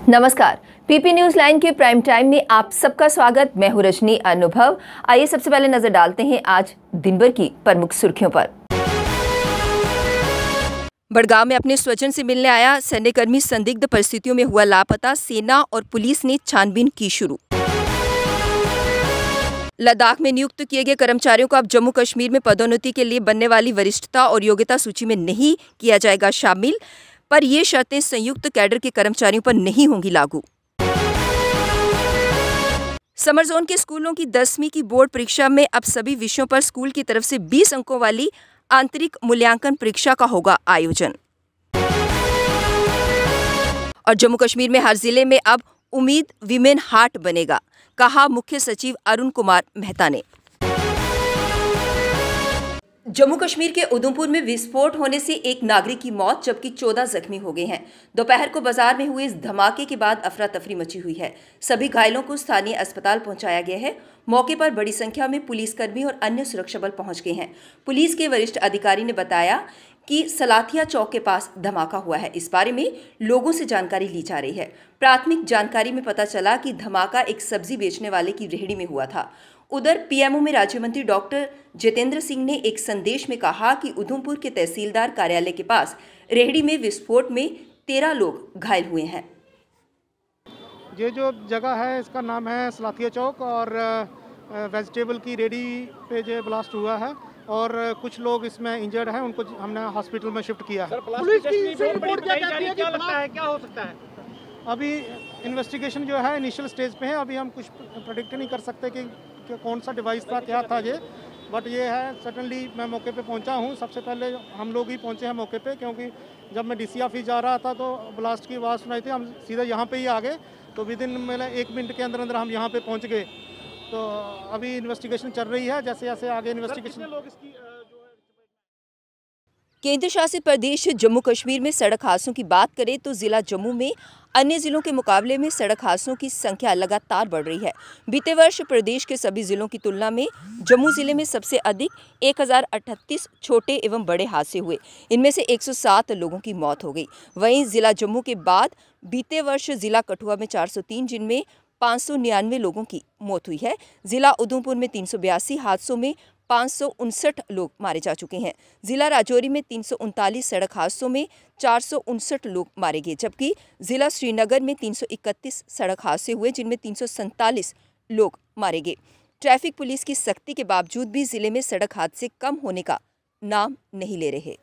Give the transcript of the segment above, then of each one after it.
नमस्कार, PP news line के prime time में आप सबका स्वागत। मैं हूं रजनी अनुभव। आइए सबसे पहले नजर डालते हैं आज दिन भर की प्रमुख सुर्खियों पर। बड़गांव में अपने स्वजन से मिलने आया सैन्यकर्मी संदिग्ध परिस्थितियों में हुआ लापता, सेना और पुलिस ने छानबीन की शुरू। लद्दाख में नियुक्त किए गए कर्मचारियों को अब जम्मू कश्मीर में पदोन्नति के लिए बनने वाली वरिष्ठता और योग्यता सूची में नहीं किया जाएगा शामिल, पर ये शर्तें संयुक्त कैडर के कर्मचारियों पर नहीं होंगी लागू। समर जोन के स्कूलों की 10वीं की बोर्ड परीक्षा में अब सभी विषयों पर स्कूल की तरफ से 20 अंकों वाली आंतरिक मूल्यांकन परीक्षा का होगा आयोजन। और जम्मू कश्मीर में हर जिले में अब उम्मीद विमेन हाट बनेगा, कहा मुख्य सचिव अरुण कुमार मेहता ने। जम्मू कश्मीर के उधमपुर में विस्फोट होने से एक नागरिक की मौत जबकि 14 जख्मी हो गए हैं। दोपहर को बाजार में हुए इस धमाके के बाद अफरा तफरी मची हुई है। सभी घायलों को स्थानीय अस्पताल पहुंचाया गया है। मौके पर बड़ी संख्या में पुलिसकर्मी और अन्य सुरक्षा बल पहुंच गए हैं। पुलिस के वरिष्ठ अधिकारी ने बताया कि सलाथिया चौक के पास धमाका हुआ है। इस बारे में लोगों से जानकारी ली जा रही है। प्राथमिक जानकारी में पता चला कि धमाका एक सब्जी बेचने वाले की रेहड़ी में हुआ था। उधर पीएमओ में राज्य मंत्री डॉक्टर जितेंद्र सिंह ने एक संदेश में कहा कि उधमपुर के तहसीलदार कार्यालय के पास रेहड़ी में विस्फोट में 13 लोग घायल हुए हैं। ये जो जगह है इसका नाम है सलाथिया चौक और वेजिटेबल की रेहड़ी पे जो ब्लास्ट हुआ है और कुछ लोग इसमें इंजर्ड हैं, उनको हमने हॉस्पिटल में शिफ्ट किया है। पुलिस की रिपोर्ट क्या लगता है, क्या हो सकता है? अभी इन्वेस्टिगेशन जो है इनिशियल स्टेज पे है। अभी हम कुछ प्रेडिक्ट नहीं कर सकते कि कौन सा डिवाइस था, क्या था ये, बट ये है सर्टनली मैं मौके पे पहुंचा हूं। सबसे पहले हम लोग ही पहुंचे हैं मौके पे, क्योंकि जब मैं डीसी ऑफिस जा रहा था तो ब्लास्ट की आवाज़ सुनाई थी। हम सीधा यहाँ पे ही आ गए, तो विद इन 1 मिनट के अंदर अंदर हम यहाँ पे पहुँच गए। तो अभी इन्वेस्टिगेशन चल रही है, जैसे जैसे आगे इन्वेस्टिगेशन। केंद्र शासित प्रदेश जम्मू कश्मीर में सड़क हादसों की बात करें तो जिला जम्मू में अन्य जिलों के मुकाबले में सड़क हादसों की संख्या लगातार बढ़ रही है। बीते वर्ष प्रदेश के सभी जिलों की तुलना में जम्मू जिले में सबसे अधिक 1038 छोटे एवं बड़े हादसे हुए। इनमें से 107 लोगों की मौत हो गई। वहीं जिला जम्मू के बाद बीते वर्ष जिला कठुआ में 403, जिनमें 599 लोगों की मौत हुई है। जिला उधमपुर में 382 हादसों में 559 लोग मारे जा चुके हैं। जिला राजौरी में 339 सड़क हादसों में 459 लोग मारे गए, जबकि जिला श्रीनगर में 331 सड़क हादसे हुए, जिनमें 347 लोग मारे गए। ट्रैफिक पुलिस की सख्ती के बावजूद भी जिले में सड़क हादसे कम होने का नाम नहीं ले रहे।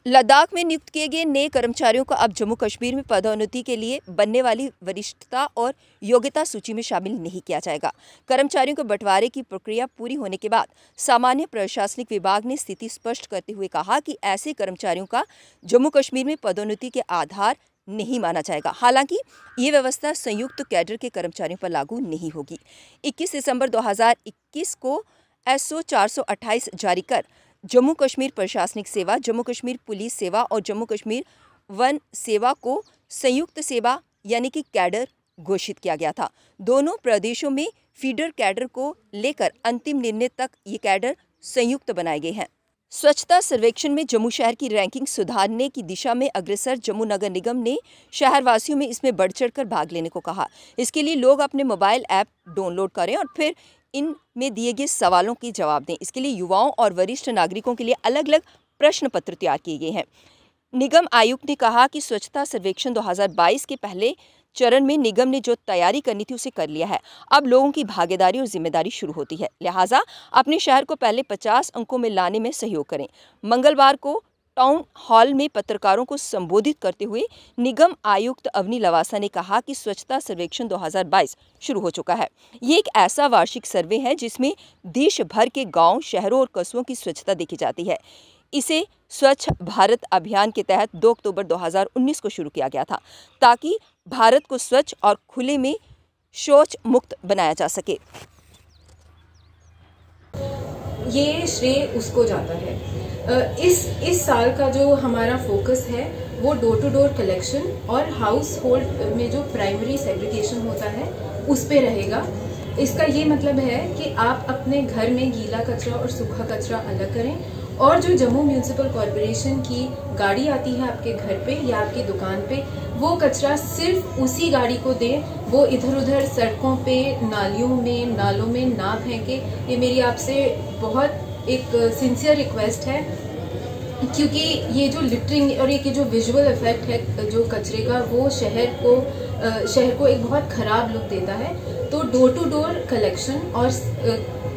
लद्दाख में नियुक्त किए गए नए कर्मचारियों को अब जम्मू कश्मीर में पदोन्नति के लिए बनने वाली वरिष्ठता और योग्यता सूची में शामिल नहीं किया जाएगा। कर्मचारियों के बंटवारे की प्रक्रिया पूरी होने के बाद सामान्य प्रशासनिक विभाग ने स्थिति स्पष्ट करते हुए कहा कि ऐसे कर्मचारियों का जम्मू कश्मीर में पदोन्नति के आधार नहीं माना जाएगा। हालांकि ये व्यवस्था संयुक्त कैडर के कर्मचारियों पर लागू नहीं होगी। 21 दिसंबर 2021 को SO 428 जारी कर जम्मू कश्मीर प्रशासनिक सेवा, जम्मू कश्मीर पुलिस सेवा और जम्मू कश्मीर वन सेवा को संयुक्त सेवा यानी कि कैडर घोषित किया गया था। दोनों प्रदेशों में फीडर कैडर को लेकर अंतिम निर्णय तक ये कैडर संयुक्त बनाए गए हैं। स्वच्छता सर्वेक्षण में जम्मू शहर की रैंकिंग सुधारने की दिशा में अग्रसर जम्मू नगर निगम ने शहरवासियों में इसमें बढ़ चढ़कर भाग लेने को कहा। इसके लिए लोग अपने मोबाइल ऐप डाउनलोड करें और फिर इनमें दिए गए सवालों के जवाब दें। इसके लिए युवाओं और वरिष्ठ नागरिकों के लिए अलग अलग प्रश्न पत्र तैयार किए गए हैं। निगम आयुक्त ने कहा कि स्वच्छता सर्वेक्षण 2022 के पहले चरण में निगम ने जो तैयारी करनी थी उसे कर लिया है। अब लोगों की भागीदारी और जिम्मेदारी शुरू होती है, लिहाजा अपने शहर को पहले 50 अंकों में लाने में सहयोग करें। मंगलवार को टाउन हॉल में पत्रकारों को संबोधित करते हुए निगम आयुक्त अवनी लवासा ने कहा कि स्वच्छता सर्वेक्षण 2022 शुरू हो चुका है। ये एक ऐसा वार्षिक सर्वे है जिसमें देश भर के गांव, शहरों और कस्बों की स्वच्छता देखी जाती है। इसे स्वच्छ भारत अभियान के तहत 2 अक्टूबर 2019 को शुरू किया गया था, ताकि भारत को स्वच्छ और खुले में शौच मुक्त बनाया जा सके। ये श्रेय उसको जाता है। इस साल का जो हमारा फोकस है वो डोर टू डोर कलेक्शन और हाउस होल्ड में जो प्राइमरी सेग्रीगेशन होता है उस पे रहेगा। इसका ये मतलब है कि आप अपने घर में गीला कचरा और सूखा कचरा अलग करें और जो जम्मू म्यूनिसिपल कॉरपोरेशन की गाड़ी आती है आपके घर पे या आपकी दुकान पे, वो कचरा सिर्फ उसी गाड़ी को दें, वो इधर उधर सड़कों पे, नालियों में, नालों में ना फेंके। ये मेरी आपसे बहुत एक सिंसियर रिक्वेस्ट है, क्योंकि ये जो लिटरिंग और ये जो विजुअल इफेक्ट है जो कचरे का, वो शहर को एक बहुत ख़राब लुक देता है। तो डोर टू डोर कलेक्शन, और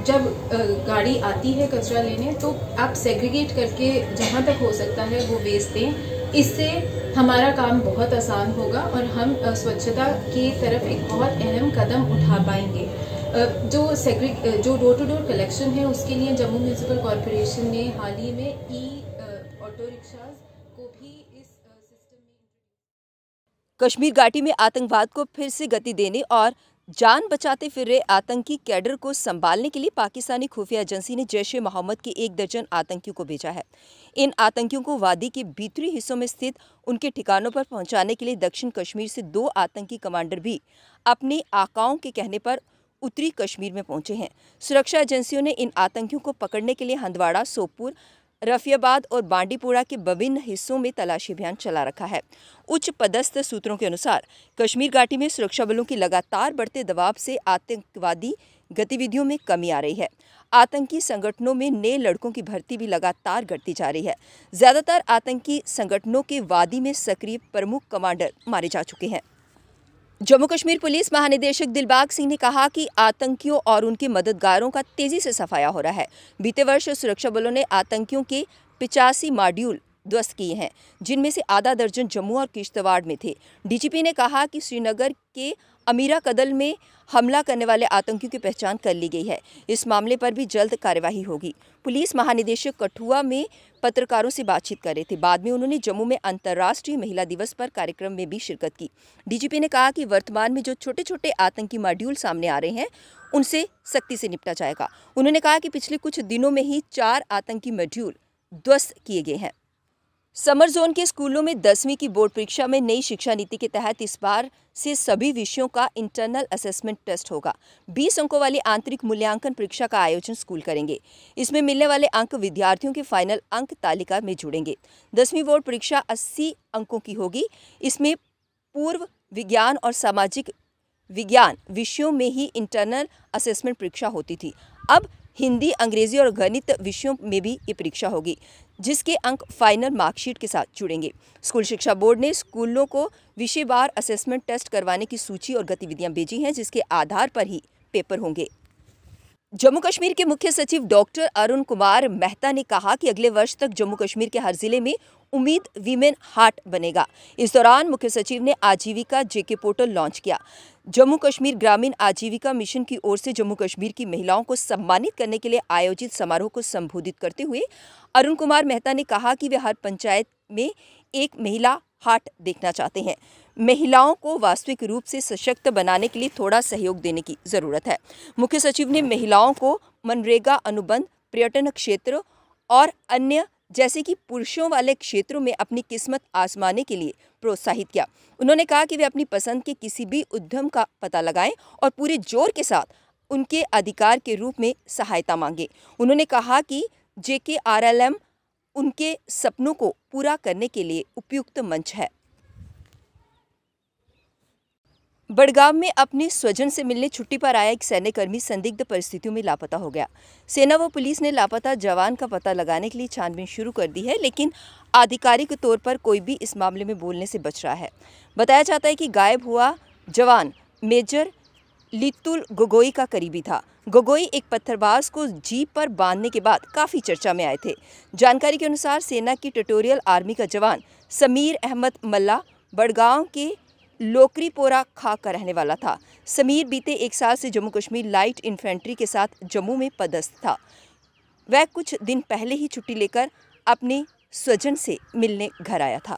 जब गाड़ी आती है कचरा लेने तो आप सेग्रीगेट करके जहाँ तक हो सकता है वो वेस्ट दें। इससे हमारा काम बहुत आसान होगा और हम स्वच्छता की तरफ एक बहुत अहम कदम उठा पाएंगे। जो डोर टू डोर कलेक्शन है, उसके लिए जम्मू म्यूनिसिपल कॉरपोरेशन ने हाल ही में ऑटो रिक्शाज को भी इस सिस्टम में। कश्मीर घाटी में आतंकवाद को फिर से गति देने और जान बचाते फिर रहे आतंकी कैडर को संभालने के लिए पाकिस्तानी खुफिया एजेंसी ने जैश-ए-मोहम्मद के 1 दर्जन आतंकियों को भेजा है। इन आतंकियों को वादी के भीतरी हिस्सों में स्थित उनके ठिकानों पर पहुंचाने के लिए दक्षिण कश्मीर से 2 आतंकी कमांडर भी अपने आकाओं के कहने पर उत्तरी कश्मीर में पहुंचे हैं। सुरक्षा एजेंसियों ने इन आतंकियों को पकड़ने के लिए हंदवाड़ा, सोपुर, रफियाबाद और बांडीपुरा के विभिन्न हिस्सों में तलाशी अभियान चला रखा है। उच्च पदस्थ सूत्रों के अनुसार कश्मीर घाटी में सुरक्षा बलों की लगातार बढ़ते दबाव से आतंकवादी गतिविधियों में कमी आ रही है। आतंकी संगठनों में नए लड़कों की भर्ती भी लगातार घटती जा रही है। ज्यादातर आतंकी संगठनों के वादी में सक्रिय प्रमुख कमांडर मारे जा चुके हैं। जम्मू कश्मीर पुलिस महानिदेशक दिलबाग सिंह ने कहा कि आतंकियों और उनके मददगारों का तेजी से सफाया हो रहा है। बीते वर्ष सुरक्षा बलों ने आतंकियों के 85 मॉड्यूल ध्वस्त किए हैं, जिनमें से आधा दर्जन जम्मू और किश्तवाड़ में थे। डीजीपी ने कहा कि श्रीनगर के अमीरा कदल में हमला करने वाले आतंकियों की पहचान कर ली गई है। इस मामले पर भी जल्द कार्यवाही होगी। पुलिस महानिदेशक कठुआ में पत्रकारों से बातचीत कर रहे थे। बाद में उन्होंने जम्मू में अंतर्राष्ट्रीय महिला दिवस पर कार्यक्रम में भी शिरकत की। डीजीपी ने कहा कि वर्तमान में जो छोटे छोटे आतंकी मॉड्यूल सामने आ रहे हैं, उनसे सख्ती से निपटा जाएगा। उन्होंने कहा कि पिछले कुछ दिनों में ही 4 आतंकी मॉड्यूल ध्वस्त किए गए हैं। समर जोन के स्कूलों में 10वीं की बोर्ड परीक्षा में नई शिक्षा नीति के तहत इस बार से सभी विषयों का इंटरनल असेसमेंट टेस्ट होगा। 20 अंकों वाली आंतरिक मूल्यांकन परीक्षा का आयोजन स्कूल करेंगे। इसमें मिलने वाले अंक विद्यार्थियों के फाइनल अंक तालिका में जुड़ेंगे। 10वीं बोर्ड परीक्षा 80 अंकों की होगी। इसमें पूर्व विज्ञान और सामाजिक विज्ञान विषयों में ही इंटरनल असेसमेंट परीक्षा होती थी। अब हिंदी, अंग्रेजी और गणित विषयों में भी ये परीक्षा होगी, जिसके अंक फाइनल मार्कशीट के साथ जुड़ेंगे। स्कूल शिक्षा बोर्ड ने स्कूलों को विषयवार असेसमेंट टेस्ट करवाने की सूची और गतिविधियां भेजी हैं, जिसके आधार पर ही पेपर होंगे। जम्मू कश्मीर के मुख्य सचिव डॉक्टर अरुण कुमार मेहता ने कहा कि अगले वर्ष तक जम्मू कश्मीर के हर जिले में उम्मीद वीमेन हाट बनेगा। इस दौरान मुख्य सचिव ने आजीविका जेके पोर्टल लॉन्च किया। जम्मू कश्मीर ग्रामीण आजीविका मिशन की ओर से जम्मू कश्मीर की महिलाओं को सम्मानित करने के लिए आयोजित समारोह को संबोधित करते हुए अरुण कुमार मेहता ने कहा कि वे हर पंचायत में एक महिला हाट देखना चाहते हैं। महिलाओं को वास्तविक रूप से सशक्त बनाने के लिए थोड़ा सहयोग देने की जरूरत है। मुख्य सचिव ने महिलाओं को मनरेगा अनुबंध, पर्यटन क्षेत्र और अन्य जैसे कि पुरुषों वाले क्षेत्रों में अपनी किस्मत आजमाने के लिए प्रोत्साहित किया। उन्होंने कहा कि वे अपनी पसंद के किसी भी उद्यम का पता लगाएं और पूरे जोर के साथ उनके अधिकार के रूप में सहायता मांगे। उन्होंने कहा कि JKRLM उनके सपनों को पूरा करने के लिए उपयुक्त मंच है। बड़गांव में अपने स्वजन से मिलने छुट्टी पर आया एक सैन्यकर्मी संदिग्ध परिस्थितियों में लापता हो गया। सेना व पुलिस ने लापता जवान का पता लगाने के लिए छानबीन शुरू कर दी है, लेकिन आधिकारिक तौर पर कोई भी इस मामले में बोलने से बच रहा है। बताया जाता है कि गायब हुआ जवान मेजर लितुल गोगोई का करीबी था। गोगोई एक पत्थरबाज को जीप पर बांधने के बाद काफ़ी चर्चा में आए थे। जानकारी के अनुसार सेना की टेरिटोरियल आर्मी का जवान समीर अहमद मल्ला बड़गांव के लोकरीपोरा खाक का रहने वाला था। समीर बीते 1 साल से जम्मू कश्मीर लाइट इन्फेंट्री के साथ जम्मू में पदस्थ था। वह कुछ दिन पहले ही छुट्टी लेकर अपने स्वजन से मिलने घर आया था।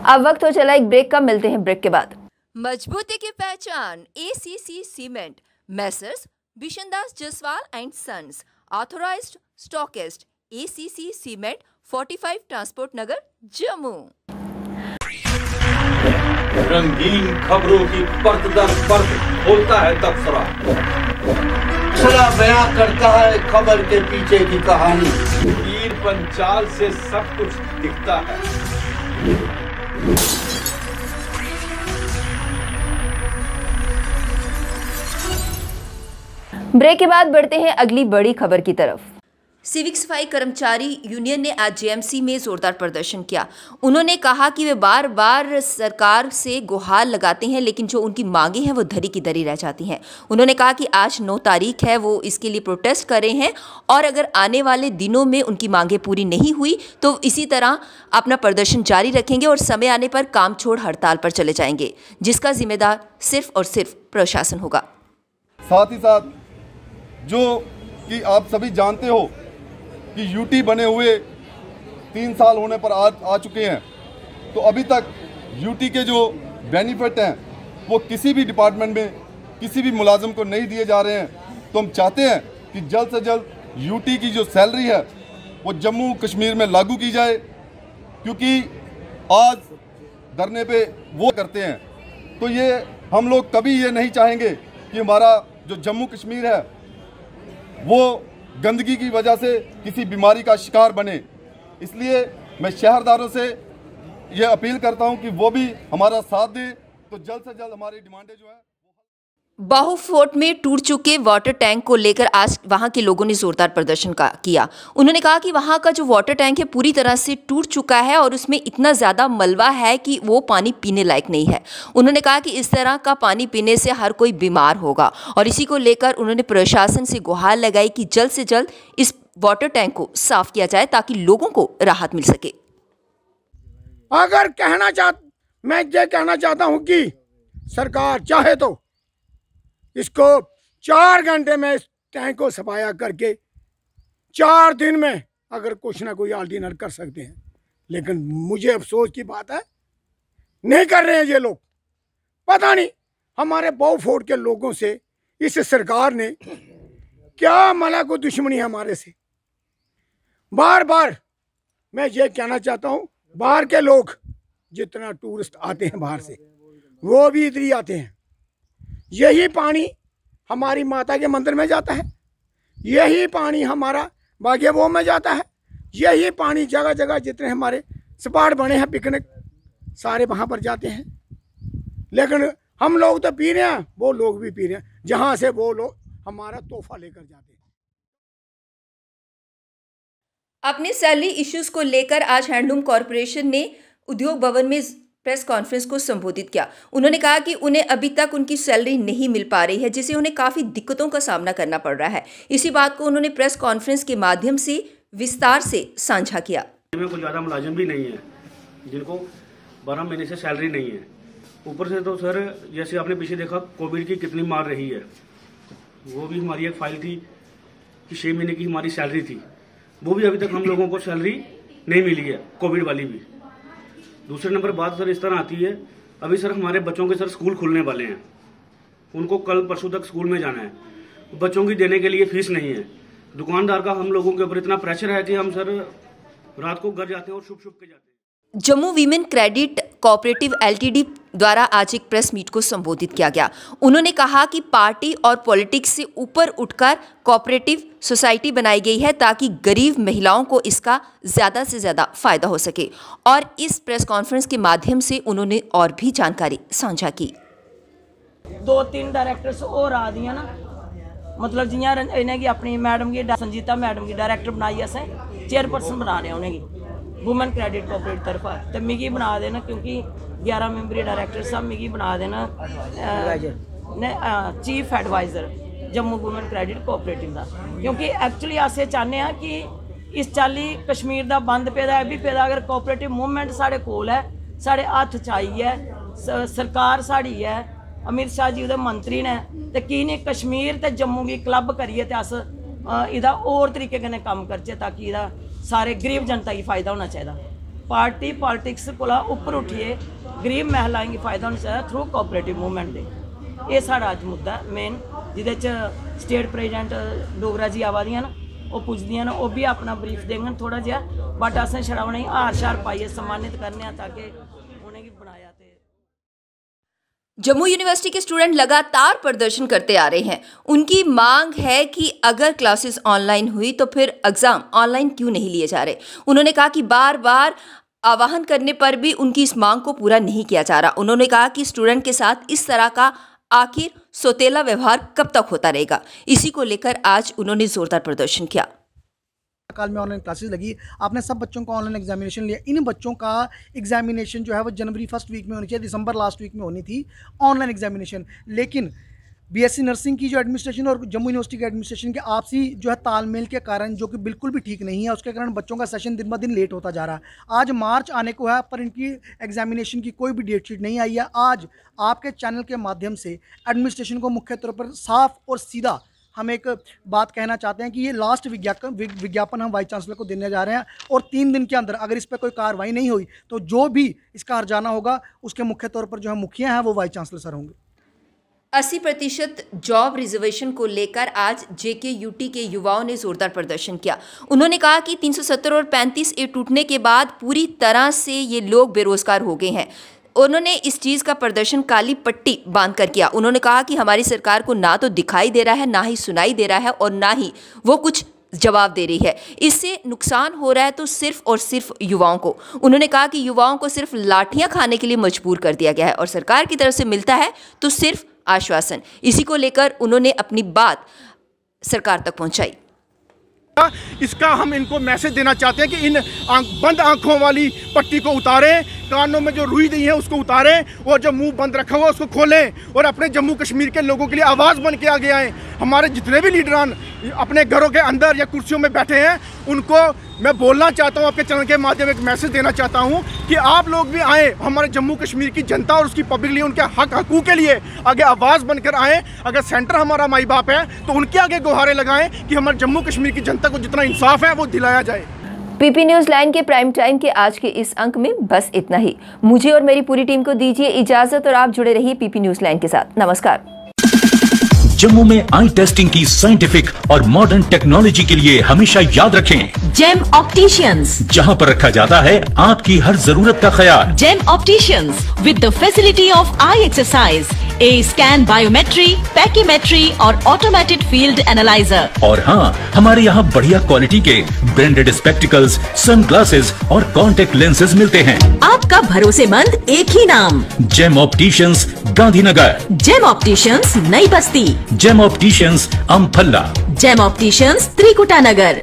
अब वक्त हो चला एक ब्रेक का, मिलते हैं ब्रेक के बाद। मजबूती की पहचान ACC cement, messrs Bishandas Jaswal and sons, authorised stockist, ACC cement, 45 transport Nagar, Jammu. रंगीन खबरों की परत दर परत खोलता है तबसरा, बयां करता है खबर के पीछे की कहानी। तीर पंचाल से सब कुछ दिखता है, ब्रेक के बाद बढ़ते हैं अगली बड़ी खबर की तरफ। सिविक सफाई कर्मचारी यूनियन ने आज जेएमसी में जोरदार प्रदर्शन किया। उन्होंने कहा कि वे बार बार सरकार से गुहार लगाते हैं, लेकिन जो उनकी मांगे हैं वो धरी की धरी रह जाती हैं। उन्होंने कहा कि आज 9 तारीख है, वो इसके लिए प्रोटेस्ट कर रहे हैं और अगर आने वाले दिनों में उनकी मांगे पूरी नहीं हुई तो इसी तरह अपना प्रदर्शन जारी रखेंगे और समय आने पर काम छोड़ हड़ताल पर चले जाएंगे, जिसका जिम्मेदार सिर्फ और सिर्फ प्रशासन होगा। साथ ही साथ जो कि आप सभी जानते हो कि यूटी बने हुए 3 साल होने पर आ चुके हैं, तो अभी तक यूटी के जो बेनिफिट हैं वो किसी भी डिपार्टमेंट में किसी भी मुलाजिम को नहीं दिए जा रहे हैं। तो हम चाहते हैं कि जल्द से जल्द यूटी की जो सैलरी है वो जम्मू कश्मीर में लागू की जाए, क्योंकि आज धरने पे वो करते हैं। तो ये हम लोग कभी ये नहीं चाहेंगे कि हमारा जो जम्मू कश्मीर है वो गंदगी की वजह से किसी बीमारी का शिकार बने। इसलिए मैं शहरदारों से ये अपील करता हूं कि वो भी हमारा साथ दें, तो जल्द से जल्द हमारी डिमांडें जो है। बाहु फोर्ट में टूट चुके वाटर टैंक को लेकर आज वहां के लोगों ने जोरदार प्रदर्शन किया। उन्होंने कहा कि वहां का जो वाटर टैंक है पूरी तरह से टूट चुका है और उसमें इतना ज़्यादा मलबा है कि वो पानी पीने लायक नहीं है। उन्होंने कहा कि इस तरह का पानी पीने से हर कोई बीमार होगा और इसी को लेकर उन्होंने प्रशासन से गुहार लगाई कि जल्द से जल्द इस वाटर टैंक को साफ किया जाए ताकि लोगों को राहत मिल सके। अगर मैं ये कहना चाहता हूँ कि सरकार चाहे तो इसको 4 घंटे में इस टैंक को सफाया करके 4 दिन में अगर कुछ ना कोई ऑर्डिनर कर सकते हैं, लेकिन मुझे अफसोस की बात है नहीं कर रहे हैं ये लोग। पता नहीं हमारे बाहु फोर्ट के लोगों से इस सरकार ने क्या मला को दुश्मनी है हमारे से। बार बार मैं ये कहना चाहता हूँ, बाहर के लोग जितना टूरिस्ट आते हैं बाहर से वो भी इधर ही आते हैं। यही पानी हमारी माता के मंदिर में जाता है, यही पानी हमारा बागेबो में जाता है, यही पानी जगह जगह जितने हमारे स्पॉट बने हैं पिकनिक सारे वहाँ पर जाते हैं। लेकिन हम लोग तो पी रहे हैं, वो लोग भी पी रहे हैं, जहाँ से वो लोग हमारा तोहफा लेकर जाते हैं। अपने सैलरी इश्यूज को लेकर आज हैंडलूम कॉरपोरेशन ने उद्योग भवन में प्रेस कॉन्फ्रेंस को संबोधित किया। उन्होंने कहा कि उन्हें अभी तक उनकी सैलरी नहीं मिल पा रही है, जिससे उन्हें काफ़ी दिक्कतों का सामना करना पड़ रहा है। इसी बात को उन्होंने प्रेस कॉन्फ्रेंस के माध्यम से विस्तार से साझा किया। में कोई ज़्यादा मुलाजिम भी नहीं है जिनको 12 महीने से सैलरी नहीं है। ऊपर से तो सर जैसे आपने पीछे देखा कोविड की कितनी मार रही है, वो भी हमारी एक फाइल थी कि 6 महीने की हमारी सैलरी थी, वो भी अभी तक हम लोगों को सैलरी नहीं मिली है, कोविड वाली भी। दूसरे नंबर बात सर इस तरह आती है, अभी सर हमारे बच्चों के सर स्कूल खुलने वाले हैं, उनको कल परसों तक स्कूल में जाना है, बच्चों की देने के लिए फीस नहीं है। दुकानदार का हम लोगों के ऊपर इतना प्रेशर है कि हम सर रात को घर जाते हैं और छुप के जाते हैं। Jammu women credit cooperative LTD द्वारा आज एक प्रेस मीट को संबोधित किया गया। उन्होंने कहा कि पार्टी और पॉलिटिक्स से ऊपर उठकर कोऑपरेटिव सोसाइटी बनाई गई है ताकि गरीब महिलाओं को इसका ज़्यादा से ज़्यादा फायदा हो सके और इस प्रेस कॉन्फ्रेंस के माध्यम से उन्होंने और भी जानकारी साझा की। 2-3 डायरेक्टर्स और आ दियां ना, मतलब जियां इन्हें की अपनी मैडम की संजीता मैडम की डायरेक्टर बनाई, असें चेयरपर्सन बना रहे उन्हें वुमेन क्रेडिट कोऑपरेटिव तरफा, तो मिगी बना देना क्योंकि 11 मैंबरी डायरेक्टर साहब मिगी बना देना chief adviser Jammu women credit cooperative का, क्योंकि एक्चुअली अस चाहते हैं कि इस चाली कश्मीर का बंद पेदा है भी पेदा, अगर कोऑपरेटिव मूवमेंट साढ़े कोल है, साढ़े हत्थ च आई है, सरकार साड़ी है, अमित शाह जी उहदे मंत्री ने, तो की नहीं कश्मीर ते जम्मू की क्लब करिए तो अस इहदा और तरीके कन्नै कम्म करचै ताकि इहदा सारे गरीब जनता की फ़ायदा होना चाहिए। पार्टी पॉलिटिक्स कोला उप्पर उठिए गरीब महिलाएं की फ़ायदा होना चाहिए थ्रू कोऑपरेटिव मूवमेंट दे। ये साढ़ा अज मुद्दा मेन जिहदे च स्टेट प्रेजिडेंट डोगरा जी आवा दियां ना, वो पुछदियां ना, वो भी अपना ब्रीफ देंगे थोड़ा जिहा, बट असें छड़ा उ'नेंगी हार शार पाइए सम्मानित करने ताकि उ'नेंगी बनाया। जम्मू यूनिवर्सिटी के स्टूडेंट लगातार प्रदर्शन करते आ रहे हैं। उनकी मांग है कि अगर क्लासेस ऑनलाइन हुई तो फिर एग्ज़ाम ऑनलाइन क्यों नहीं लिए जा रहे। उन्होंने कहा कि बार बार आह्वान करने पर भी उनकी इस मांग को पूरा नहीं किया जा रहा। उन्होंने कहा कि स्टूडेंट के साथ इस तरह का आखिर सौतेला व्यवहार कब तक होता रहेगा। इसी को लेकर आज उन्होंने जोरदार प्रदर्शन किया। काल में ऑनलाइन क्लासेस लगी, आपने सब बच्चों का ऑनलाइन एग्जामिनेशन लिया। इन बच्चों का एग्जामिनेशन जो है वो जनवरी फर्स्ट वीक में होनी चाहिए, दिसंबर लास्ट वीक में होनी थी ऑनलाइन एग्जामिनेशन। लेकिन बीएससी नर्सिंग की जो एडमिनिस्ट्रेशन और जम्मू यूनिवर्सिटी के एडमिनिस्ट्रेशन के आपसी जो है तालमेल के कारण, जो कि बिल्कुल भी ठीक नहीं है, उसके कारण बच्चों का सेशन दिन ब दिन लेट होता जा रहा है। आज मार्च आने को है पर इनकी एग्जामिनेशन की कोई भी डेट शीट नहीं आई है। आज आपके चैनल के माध्यम से एडमिनिस्ट्रेशन को मुख्य तौर पर साफ और सीधा हम एक बात कहना चाहते हैं कि ये लास्ट विज्ञापन हम वाइस चांसलर को देने जा रहे हैं और 3 दिन के अंदर अगर इस पर कोई कार्रवाई नहीं हुई तो जो भी इसका हर्जाना होगा उसके मुख्य तौर पर जो है मुखिया हैं वो वाइस चांसलर सर होंगे। 80% जॉब रिजर्वेशन को लेकर आज JKUT के युवाओं ने जोरदार प्रदर्शन किया। उन्होंने कहा कि 370 और 35A टूटने के बाद पूरी तरह से ये लोग बेरोजगार हो गए हैं। उन्होंने इस चीज़ का प्रदर्शन काली पट्टी बांधकर किया। उन्होंने कहा कि हमारी सरकार को ना तो दिखाई दे रहा है, ना ही सुनाई दे रहा है और ना ही वो कुछ जवाब दे रही है। इससे नुकसान हो रहा है तो सिर्फ और सिर्फ युवाओं को। उन्होंने कहा कि युवाओं को सिर्फ लाठियां खाने के लिए मजबूर कर दिया गया है और सरकार की तरफ से मिलता है तो सिर्फ आश्वासन। इसी को लेकर उन्होंने अपनी बात सरकार तक पहुंचाई। इसका हम इनको मैसेज देना चाहते हैं कि इन बंद आंखों वाली पट्टी को उतारें, कानों में जो रुई दी है उसको उतारें और जो मुंह बंद रखा हुआ उसको खोलें और अपने जम्मू कश्मीर के लोगों के लिए आवाज़ बन के आगे आएँ। हमारे जितने भी लीडरान अपने घरों के अंदर या कुर्सियों में बैठे हैं उनको मैं बोलना चाहता हूं, आपके चैनल के माध्यम से एक मैसेज देना चाहता हूं कि आप लोग भी आए, हमारे जम्मू कश्मीर की जनता और उसकी पब्लिक लिए उनके हक हकूक़ के लिए आगे आवाज़ बनकर आए। अगर सेंटर हमारा माई बाप है तो उनके आगे गुहारें लगाएं कि हमारे जम्मू कश्मीर की जनता को जितना इंसाफ है वो दिलाया जाए। PP न्यूज़ लाइन के प्राइम टाइम के आज के इस अंक में बस इतना ही। मुझे और मेरी पूरी टीम को दीजिए इजाजत और आप जुड़े रहिए PP न्यूज़ लाइन के साथ। नमस्कार। जम्मू में आई टेस्टिंग की साइंटिफिक और मॉडर्न टेक्नोलॉजी के लिए हमेशा याद रखें जेम ऑप्टिशियंस, जहां पर रखा जाता है आपकी हर जरूरत का ख्याल। Gem opticians with the facility of eye exercise, A scan, biometry, pachymetry और ऑटोमेटेड फील्ड एनालाइजर। और हाँ, हमारे यहाँ बढ़िया क्वालिटी के ब्रांडेड स्पेक्टिकल्स, सनग्लासेस और कॉन्टेक्ट लेंसेज मिलते हैं। आपका भरोसेमंद एक ही नाम, gem opticians, Gandhinagar. Gem opticians, Nai Basti. Gem opticians, Amphalla. Gem opticians, Trikuta नगर।